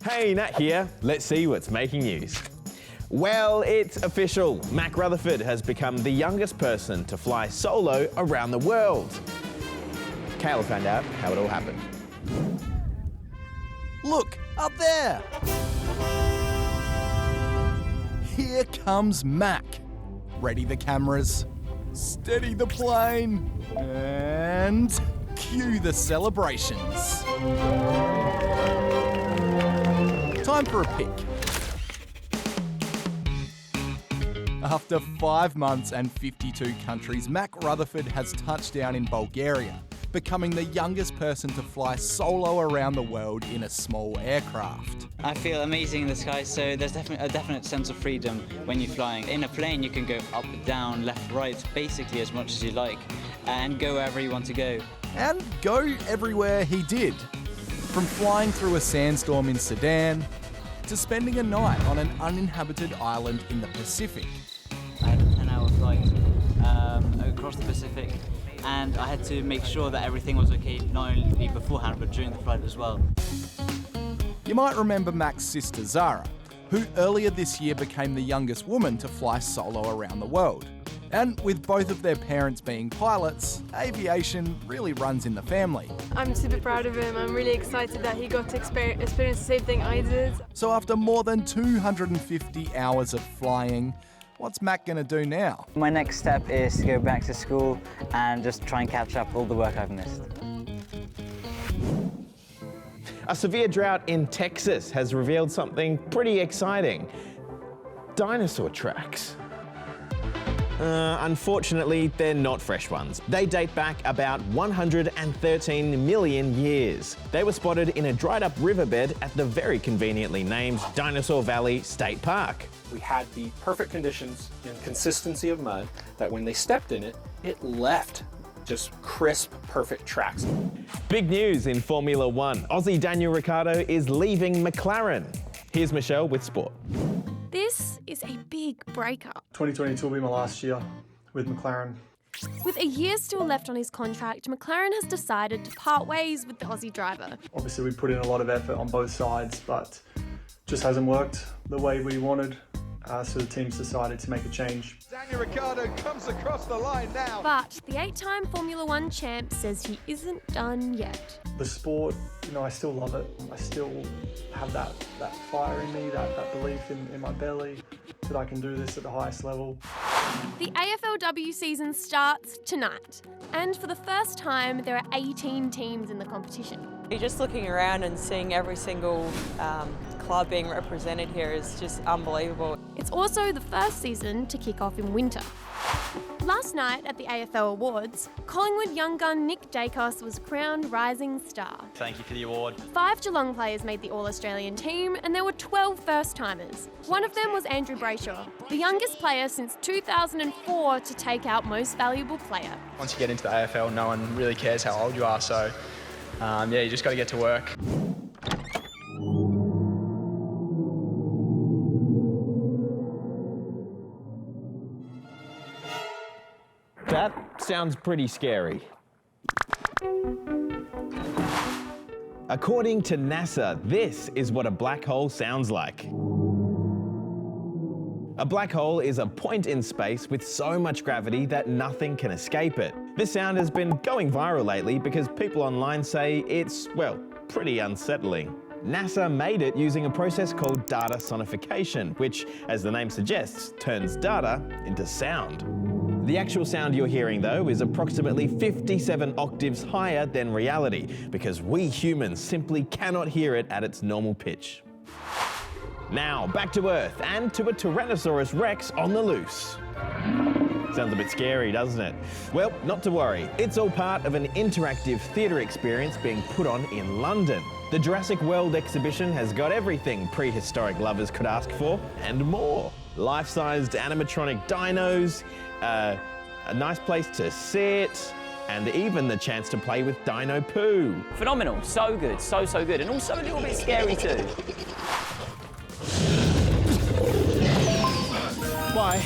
Hey, Nat here. Let's see what's making news. Well, it's official. Mack Rutherford has become the youngest person to fly solo around the world. Kayla found out how it all happened. Look, up there! Here comes Mack. Ready the cameras, steady the plane, and cue the celebrations. Time for a pic. After 5 months and 52 countries, Mack Rutherford has touched down in Bulgaria, becoming the youngest person to fly solo around the world in a small aircraft. I feel amazing in the sky, so there's definitely a definite sense of freedom when you're flying. In a plane, you can go up, down, left, right, basically as much as you like, and go wherever you want to go. And go everywhere he did. From flying through a sandstorm in Sudan, to spending a night on an uninhabited island in the Pacific. I had a 10-hour flight across the Pacific, and I had to make sure that everything was okay, not only beforehand, but during the flight as well. You might remember Mack's sister Zara, who earlier this year became the youngest woman to fly solo around the world. And with both of their parents being pilots, aviation really runs in the family. I'm super proud of him. I'm really excited that he got to experience the same thing I did. So after more than 250 hours of flying, what's Mack going to do now? My next step is to go back to school and just try and catch up all the work I've missed. A severe drought in Texas has revealed something pretty exciting. Dinosaur tracks. Unfortunately, they're not fresh ones. They date back about 113 million years. They were spotted in a dried up riverbed at the very conveniently named Dinosaur Valley State Park. We had the perfect conditions and consistency of mud that when they stepped in it, it left just crisp, perfect tracks. Big news in Formula One. Aussie Daniel Ricciardo is leaving McLaren. Here's Michelle with sport. This is a big breakup. 2022 will be my last year with McLaren. With a year still left on his contract, McLaren has decided to part ways with the Aussie driver. Obviously we put in a lot of effort on both sides, but just hasn't worked the way we wanted. So the team's decided to make a change. Daniel Ricciardo comes across the line now. But the 8-time Formula One champ says he isn't done yet. The sport, I still love it. I still have that fire in me, that belief in my belly that I can do this at the highest level. The AFLW season starts tonight. And for the first time, there are 18 teams in the competition. You're just looking around and seeing every single club being represented here is just unbelievable. It's also the first season to kick off in winter. Last night at the AFL Awards, Collingwood young gun Nick Dacos was crowned Rising Star. Thank you for the award. 5 Geelong players made the All-Australian team and there were 12 first-timers. One of them was Andrew Brayshaw, the youngest player since 2004 to take out Most Valuable Player. Once you get into the AFL, no one really cares how old you are, so you just got to get to work. That sounds pretty scary. According to NASA, this is what a black hole sounds like. A black hole is a point in space with so much gravity that nothing can escape it. This sound has been going viral lately because people online say it's, well, pretty unsettling. NASA made it using a process called data sonification, which, as the name suggests, turns data into sound. The actual sound you're hearing, though, is approximately 57 octaves higher than reality, because we humans simply cannot hear it at its normal pitch. Now, back to Earth, and to a Tyrannosaurus Rex on the loose. Sounds a bit scary, doesn't it? Well, not to worry. It's all part of an interactive theatre experience being put on in London. The Jurassic World exhibition has got everything prehistoric lovers could ask for, and more. Life-sized animatronic dinos, a nice place to sit, and even the chance to play with Dino Poo. Phenomenal, so good, so good, and also a little bit scary too. Bye.